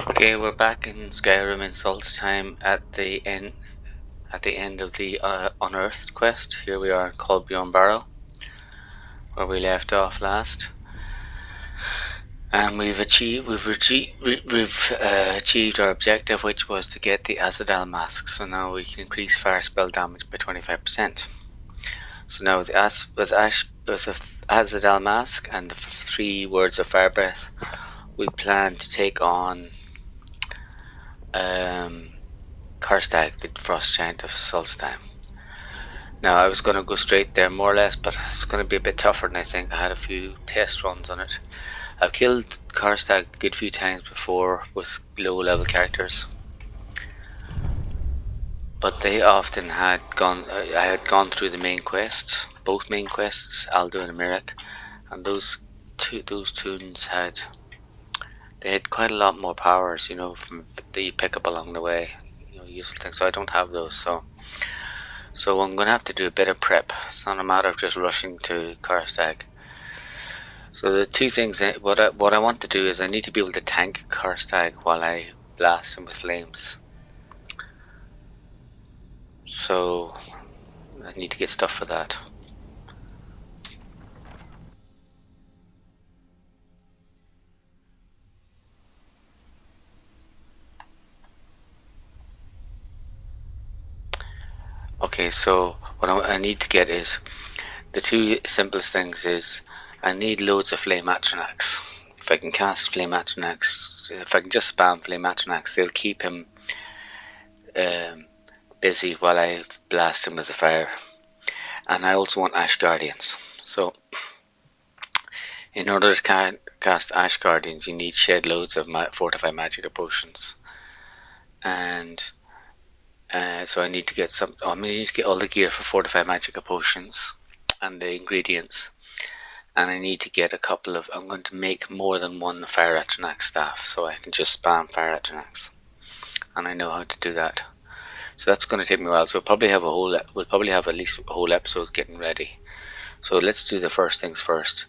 Okay, we're back in Skyrim in Salt's time at the end of the Unearthed quest. Here we are in Colbjorn Barrow, where we left off last, and we've achieved our objective, which was to get the Azadal mask. So now we can increase fire spell damage by 25%. So now with the Azadal mask and the 3 words of fire breath, we plan to take on Karstaag, the frost giant of Solstheim. Now I was going to go straight there more or less, but it's going to be a bit tougher than I think. I had a few test runs on it. I've killed Karstaag a good few times before with low level characters, but they often had gone. I had gone through the main quests, both main quests, Aldo and Mirik, and those tunes had quite a lot more powers, that you pick up along the way, useful things. So I don't have those, so I'm going to have to do a bit of prep. It's not a matter of just rushing to Karstaag. So the two things, what I want to do is I need to be able to tank Karstaag while I blast him with flames. So I need to get stuff for that. Okay, so what I need to get is, the two simplest things is, I need loads of Flame Atronachs. If I can cast Flame Atronachs, if I can just spam Flame Atronachs, they'll keep him busy while I blast him with the fire. And I also want Ash Guardians. So in order to cast Ash Guardians, you need shed loads of Fortify Magicka potions. And so I need to get all the gear for Fortify Magicka potions and the ingredients. And I need to get a couple of, I'm going to make more than one Fire Atronach staff, so I can just spam Fire Atronachs. And I know how to do that. So that's going to take me a while. So we'll probably have at least a whole episode getting ready. So let's do the first things first.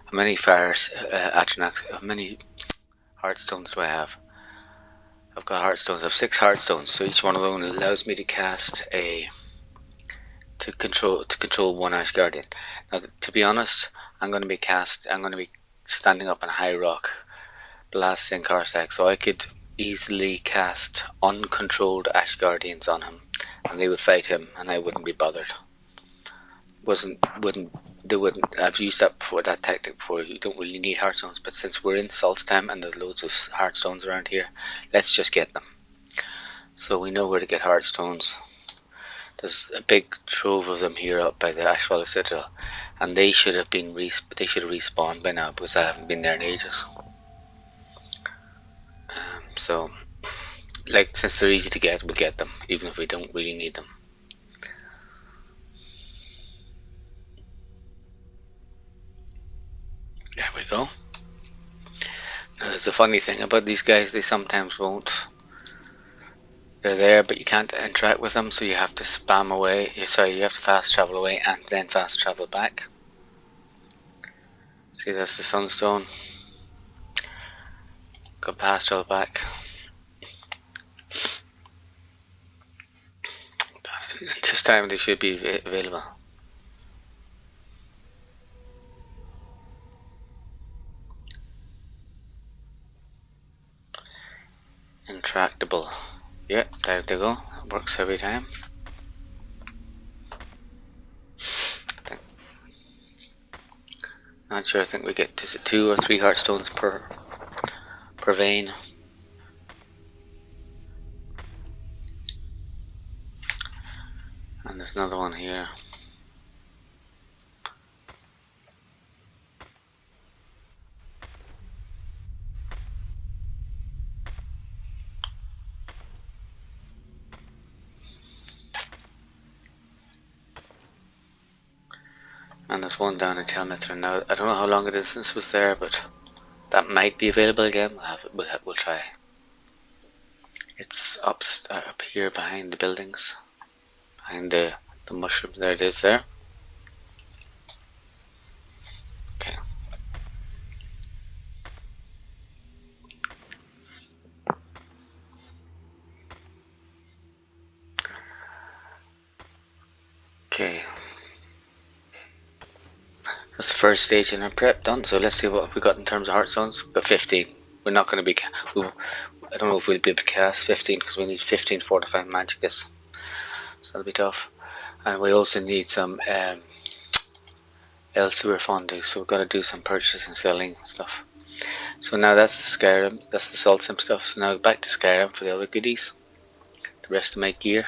How many Atronachs, how many Heartstones do I have? I've got Heartstones. I have 6 Heartstones. So each one of them allows me to cast to control one Ash Guardian. Now, to be honest, I'm going to be standing up on a high rock, blasting Karstaag, so I could easily cast uncontrolled Ash Guardians on him, and they would fight him, and I wouldn't be bothered. I've used that tactic before. You don't really need Heartstones, but since we're in Saltstem and there's loads of Heartstones around here, let's just get them. So we know where to get Heartstones. There's a big trove of them here up by the Ashwalla Citadel, and they should have respawned by now because I haven't been there in ages. So, since they're easy to get, we'll get them, even if we don't really need them. There we go. Now, there's a funny thing about these guys, they sometimes won't. They're there, but you can't interact with them, so you have to spam away. You have to fast travel away and then fast travel back. See, that's the Sunstone. Go fast travel back. This time they should be available. Intractable. Yep, there they go. It works every time. Not sure. I think we get 2 or 3 Heartstones per vein. And there's another one here. And there's one down in Telmithrin. Now, I don't know how long it is since it was there, but that might be available again. We'll try. It's up here behind the buildings, behind the mushroom. There it is there. Okay. first stage in our prep done, so let's see what we got in terms of heart zones. We've got 15. We're not going to be, I don't know if we'll be able to cast 15 because we need 15 Fortify Magickas, so that'll be tough. And we also need some Elsewhere fondue, so we've got to do some purchasing and selling stuff. So now that's the Skyrim, that's the Salt Sim stuff. So now back to Skyrim for the other goodies, the rest of my gear.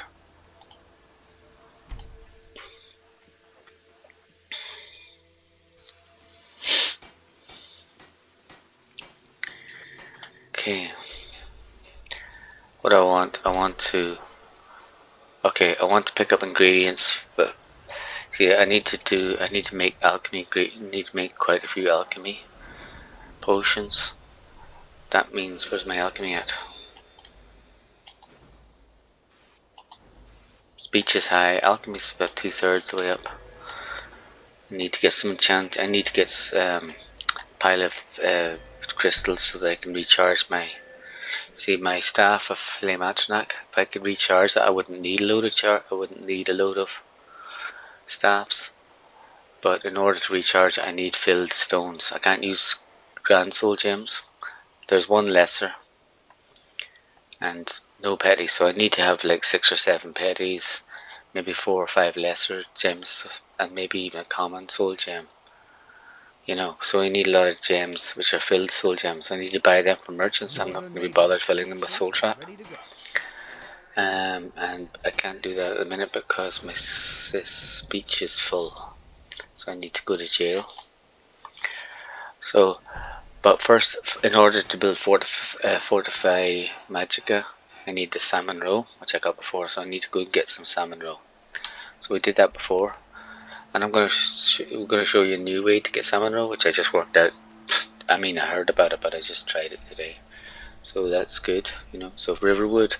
Okay, what I want to pick up ingredients, but see, I need to make alchemy. Need to make quite a few alchemy potions. That means, where's my alchemy at? Speech is high. Alchemy is about 2/3 the way up. I need to get some enchant. I need to get pile of crystals so that I can recharge my. See, my staff of Flame Atronach. If I could recharge that, I wouldn't need a load of staffs. But in order to recharge it, I need filled stones. I can't use Grand Soul gems. There's one lesser and no petties, so I need to have like 6 or 7 petties, maybe 4 or 5 lesser gems, and maybe even a common soul gem. You know, so I need a lot of gems which are filled soul gems. I need to buy them from merchants. I'm not going to be bothered filling them with soul trap. And I can't do that at the minute because my speech is full, so I need to go to jail. So, but first, in order to build Fortify Magicka, I need the Salmon Roe, which I got before, so I need to go get some Salmon Roe. So we did that before, and I'm going to show you a new way to get Salmon Roe, which I just worked out. I mean, I heard about it, but I just tried it today, so that's good, you know. So Riverwood,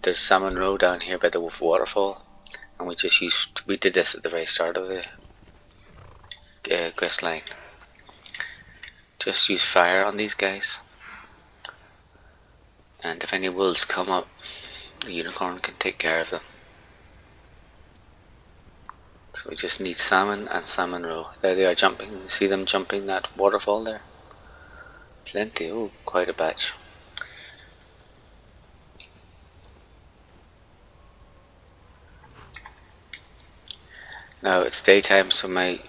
there's Salmon Roe down here by the waterfall, and we did this at the very start of the quest line. Just use fire on these guys, and if any wolves come up, the unicorn can take care of them. So we just need salmon and Salmon Roe. There they are jumping. You see them jumping that waterfall there? Plenty. Oh, quite a batch. Now it's daytime, so my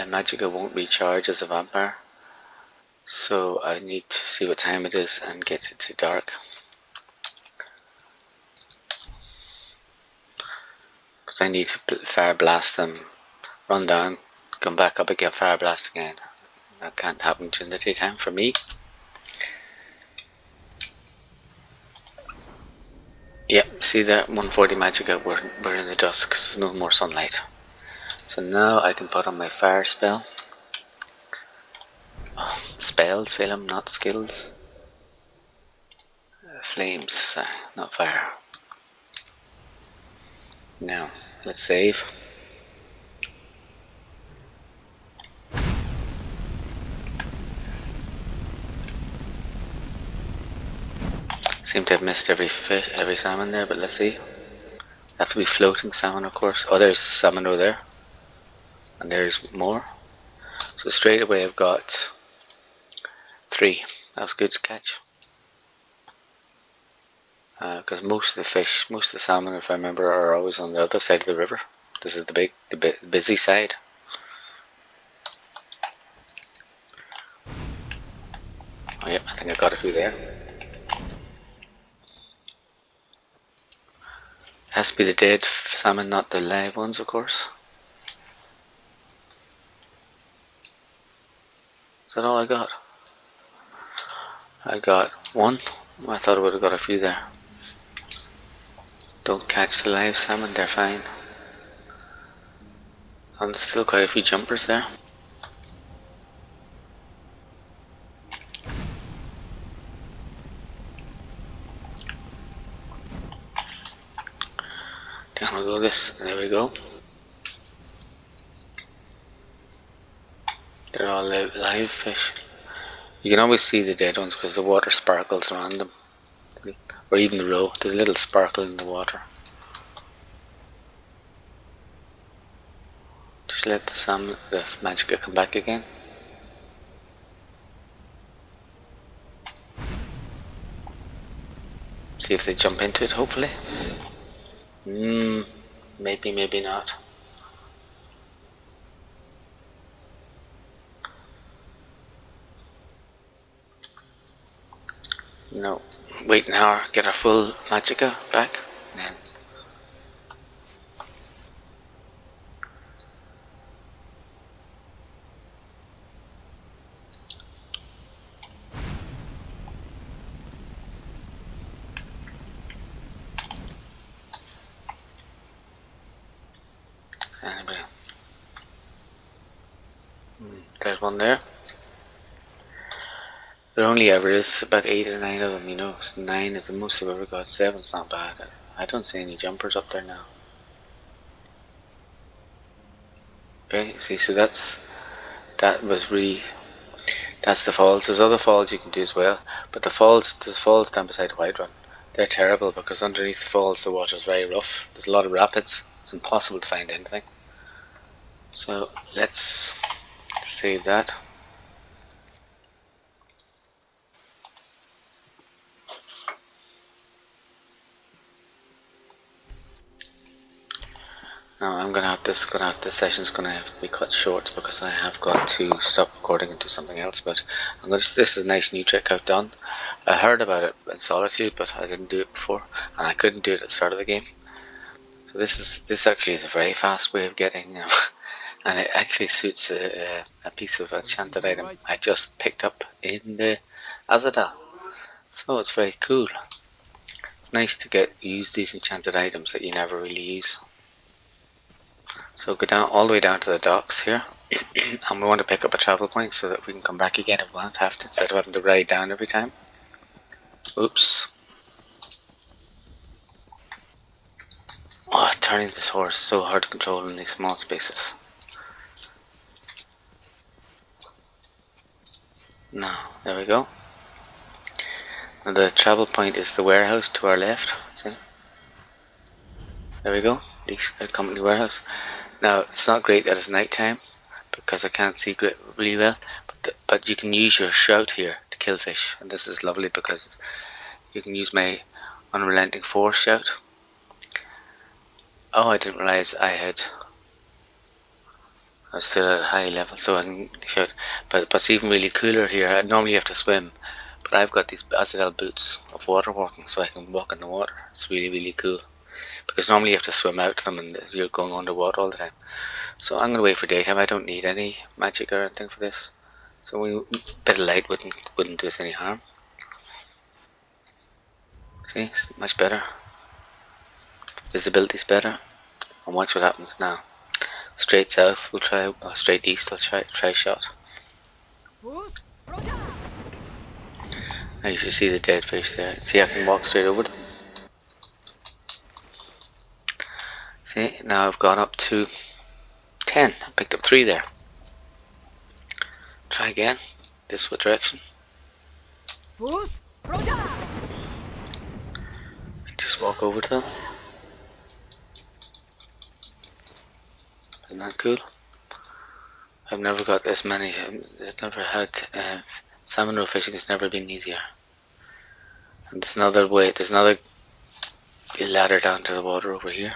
Magicka won't recharge as a vampire. So I need to see what time it is and get it to dark. Because I need to fire blast them, run down, come back up again, fire blast again. That can't happen during the daytime for me. Yep, see there, 140 Magicka, we're in the dusk, so there's no more sunlight. So now I can put on my fire spell. Oh, spells, Phelim, not skills. Flames, not fire. Now, let's save. Seem to have missed every salmon there, but let's see. Have to be floating salmon, of course. Oh, there's Salmon Roe there, and there's more. So straight away I've got 3. That was good to catch. Because most of the salmon, if I remember, are always on the other side of the river. This is the busy side. Oh yep, I think I got a few there. Has to be the dead salmon, not the live ones, of course. Is that all I got? I got 1. I thought I would have got a few there. Don't catch the live salmon, they're fine. And there's still quite a few jumpers there. Down we go, there we go. They're all live fish. You can always see the dead ones because the water sparkles around them. Or even the roe, there's a little sparkle in the water. Just to let the Magicka come back again. See if they jump into it, hopefully. Maybe, maybe not. No. Wait an hour, get our full Magicka back, and then anybody. There's one there. There only ever is about 8 or 9 of them, you know. 9 is the most I've ever got. 7's not bad. I don't see any jumpers up there now. Okay, see, so that's the falls. There's other falls you can do as well, but there's falls down beside Whiterun. They're terrible because underneath the falls the water's very rough. There's a lot of rapids. It's impossible to find anything. So let's save that. Now this session's gonna have to be cut short because I have got to stop recording and do something else. But this is a nice new trick I've done. I heard about it in Solitude, but I didn't do it before, and I couldn't do it at the start of the game. So this actually is a very fast way of getting, and it actually suits a piece of enchanted item I just picked up in the Azadal. So it's very cool. It's nice to use these enchanted items that you never really use. So go down all the way down to the docks here, and we want to pick up a travel point so that we can come back again if we have to, instead of having to ride down every time. Oops. Oh, turning this horse is so hard to control in these small spaces. Now, there we go. Now the travel point is the warehouse to our left. See? There we go, the company warehouse. Now, it's not great that it's night time because I can't see really well, but you can use your shout here to kill fish, and this is lovely because you can use my unrelenting force shout. Oh, I didn't realize I was still at a high level, so I can shout. But it's even really cooler here. Normally you have to swim, but I've got these Azadel boots of water walking, so I can walk in the water. It's really, really cool. Because normally you have to swim out to them and you're going underwater all the time. So I'm going to wait for daytime. I don't need any magic or anything for this. So a bit of light wouldn't do us any harm. See, it's much better. Visibility's better. And watch what happens now. Straight south, we'll try. Straight east, I'll try shot. Now you should see the dead fish there. See, I can walk straight over them. See, now I've gone up to 10. I picked up 3 there. Try again. This direction. Just walk over to them. Isn't that cool? I've never got this many. I've never had salmon roe fishing. Has never been easier. And there's another way. There's another ladder down to the water over here.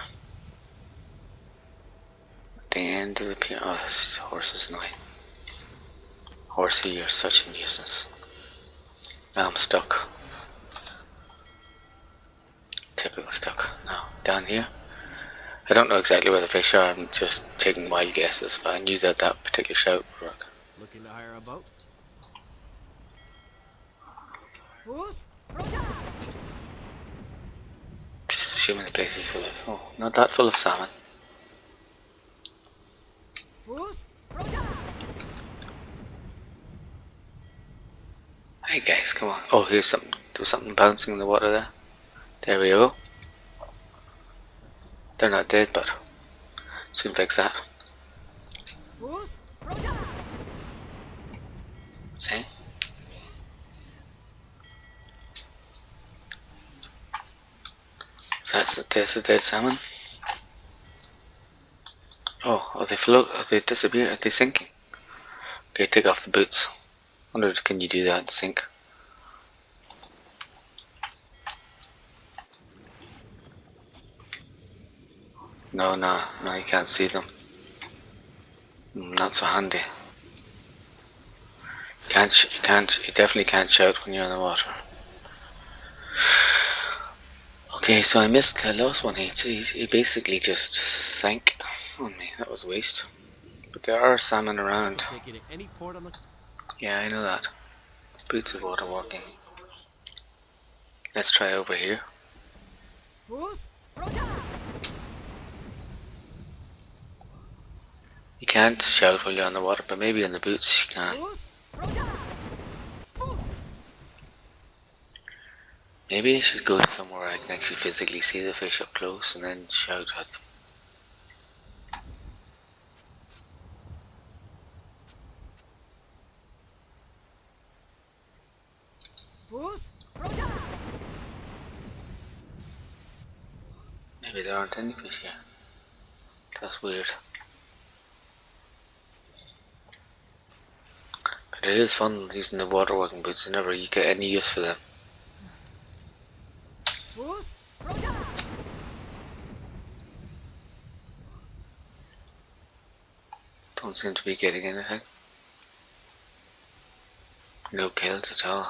At the end of the pier. Oh, this horse is annoying. Horsey, you're such a nuisance. Now I'm stuck. Typical stuck. Now down here. I don't know exactly where the fish are. I'm just taking wild guesses, but I knew that particular shout would work. Looking to hire a boat? Just assuming the place is full of. Oh, not that full of salmon. Hey guys, come on. Oh, here's something. There was something bouncing in the water there. There we go. They're not dead, but soon fix that. See? So that's a dead salmon. Oh, they float. They disappear. Are they sinking? Okay, take off the boots. Wonder, can you do that and sink? No, no, no, you can't see them. Not so handy. You definitely can't shout when you're in the water. Okay, so I lost one. He basically just sank on me. That was a waste. But there are salmon around. Yeah, I know that. Boots of water walking. Let's try over here. You can't shout while you're on the water, but maybe in the boots you can. Maybe I should go to somewhere I can actually physically see the fish up close and then shout at them. Maybe there aren't any fish here. That's weird. But it is fun using the water walking boots. Whenever you get any use for them. Don't seem to be getting anything. No kills at all.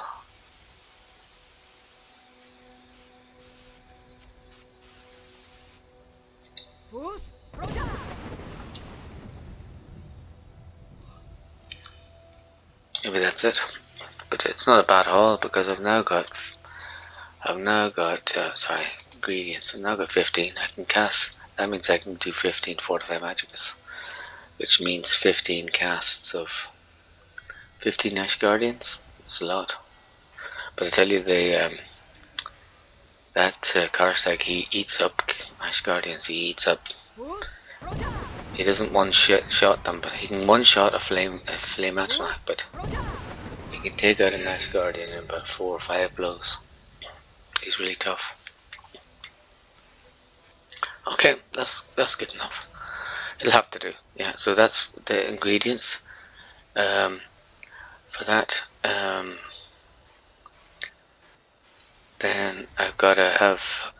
Maybe that's it. But it's not a bad haul because I've now got sorry, ingredients. I've now got 15. I can cast. That means I can do 15 Fortify Magickas, which means 15 casts of 15 Ash Guardians. It's a lot. But I tell you, that Karstaag, he eats up Ash Guardians. He eats up. He doesn't one-shot them, but he can one-shot a flame atronach, but he can take out an Ash Guardian in about 4 or 5 blows. He's really tough. Okay, that's good enough. It'll have to do. Yeah, so that's the ingredients for that. Then I've got to have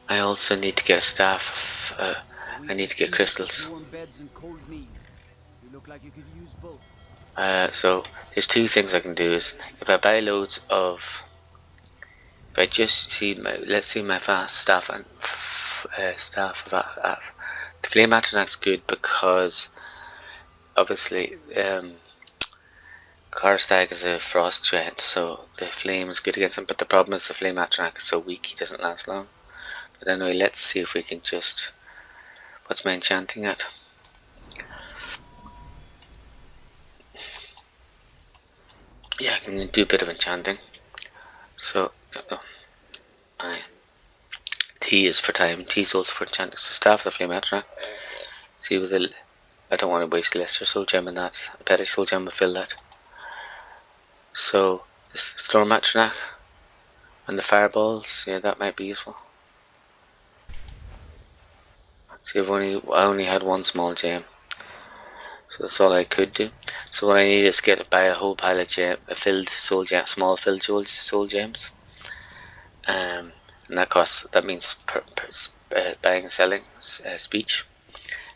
I also need to get a staff. I need to get crystals. So there's two things I can do. Is if I buy loads of, if I just see let's see my staff and the flame atronach's good because obviously Karstaag is a frost giant, so the flame is good against him. But the problem is the flame atronach is so weak; he doesn't last long. But anyway, let's see if we can just. What's my enchanting at? Yeah, I can do a bit of enchanting. So, T is for time, T is also for enchanting. So, Staff of the Flame Atronach. See with the. I don't want to waste Lesser Soul Gem in that. A better Soul Gem will fill that. So, this Storm Atronach and the Fireballs, yeah, that might be useful. See, I only had one small gem. So that's all I could do. So what I need is buy a whole pile of small filled soul gems. And that means buying and selling speech.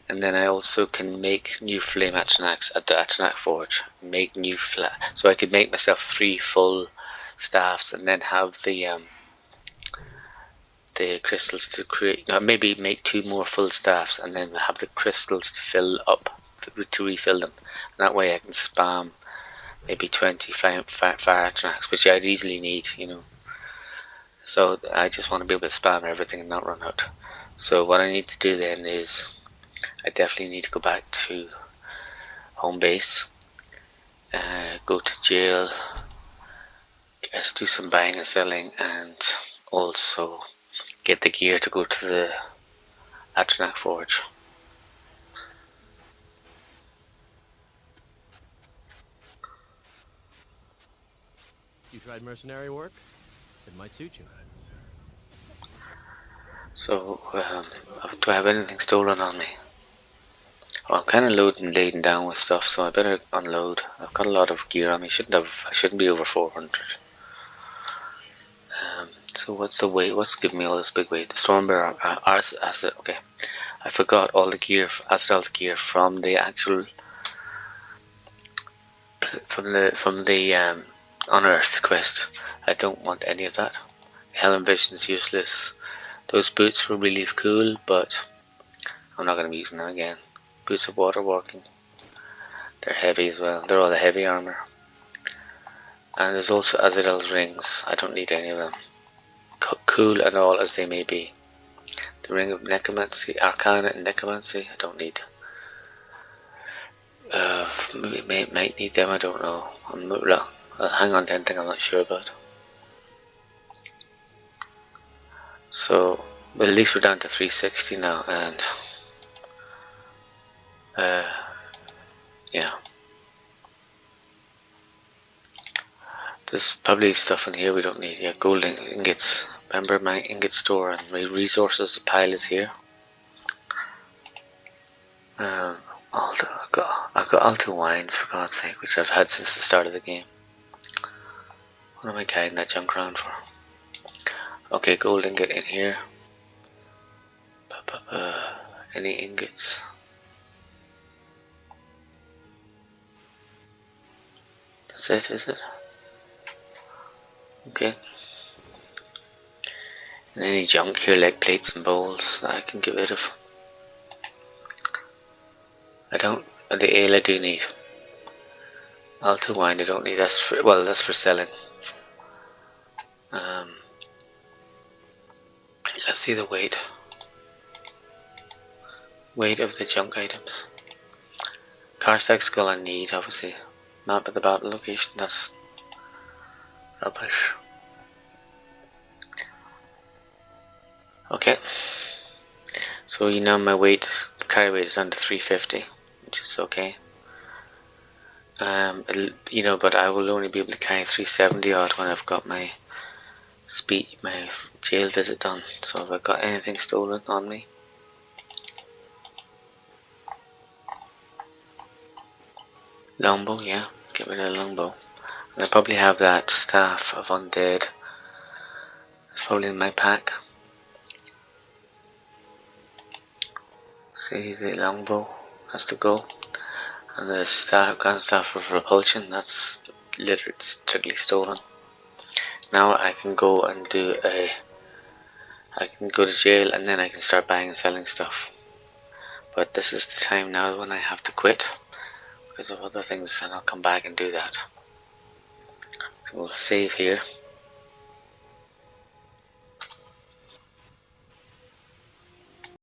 And then I also can make new flame atronachs at the Atronach Forge. Make new so I could make myself 3 full staffs and then have the crystals to create. Maybe make 2 more full staffs and then have the crystals to fill up to refill them. And that way I can spam maybe 20 fire atronachs, which I'd easily need, So I just want to be able to spam everything and not run out. So what I need to do then is I definitely need to go back to home base, go to jail, do some buying and selling, and also get the gear to go to the Atronach Forge. You tried mercenary work? It might suit you. So, do I have anything stolen on me? Well, I'm kind of laden down with stuff, so I better unload. I've got a lot of gear on me. I shouldn't be over 400. So what's the weight? What's giving me all this big weight? The Stormbearer, acid. Okay, I forgot all the gear, Astral's gear from the actual, from the Unearthed quest. I don't want any of that. Helen Vision's useless. Those boots were really cool, but I'm not going to be using them again. Boots of water walking. They're heavy as well. They're all the heavy armor. And there's also Azadel's rings. I don't need any of them. Cool and all as they may be. The ring of necromancy, arcana and necromancy. I don't need. Might need them. I don't know. I'll hang on to anything I'm not sure about. So, well, at least we're down to 360 now, and yeah. There's probably stuff in here we don't need. Yeah, gold ingots. Remember my ingot store and my resources pile is here. I've got Alto wines for God's sake, which I've had since the start of the game. What am I carrying that junk around for? Okay, gold ingot in here. Any ingots? That's it, is it? Okay. And any junk here like plates and bowls that I can get rid of. I don't. The ale I do need. Alto wine I don't need. That's for selling. Let's see the weight. Weight of the junk items. Karstaag skull I need, obviously. Map of the battle location, that's rubbish. Okay. So you know my carry weight is down to 350, which is okay. But I will only be able to carry 370 odd when I've got my jail visit done. So have I got anything stolen on me? Longbow, yeah, get rid of the longbow. And I probably have that staff of undead. It's probably in my pack. See, the longbow has to go. And the grand staff of repulsion, that's literally strictly stolen. Now I can go and I can go to jail and then I can start buying and selling stuff. But this is the time now when I have to quit because of other things, and I'll come back and do that. So we'll save here.